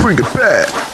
bring it back.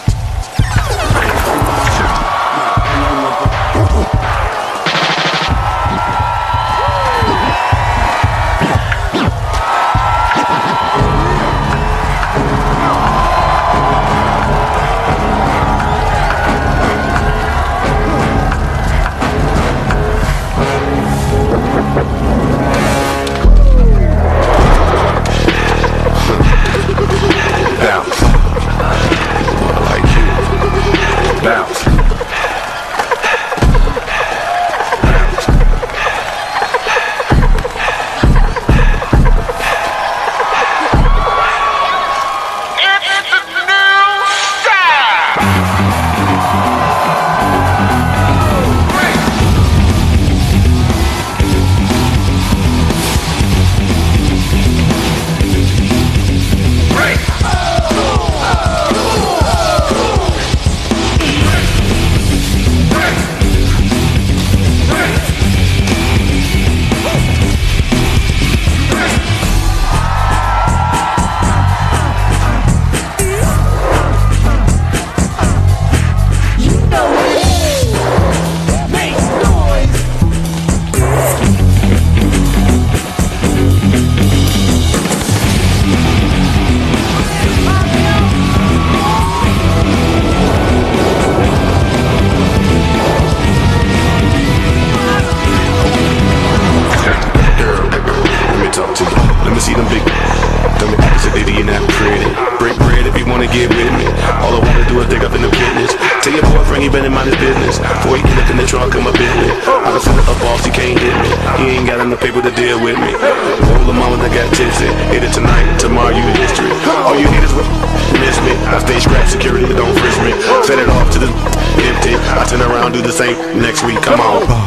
Get with me. All I wanna do is dig up in the business. Tell your boyfriend he better mind his business. Before he get up in the trunk of my business. I done sent it up boss, he can't hit me. He ain't got enough paper to deal with me. Roll the mama that got tipsy. Hit it tonight, tomorrow you in history. All you need is what miss me. I stay scrap security, don't frisk me. Set it off to the empty. I turn around, do the same next week. Come on.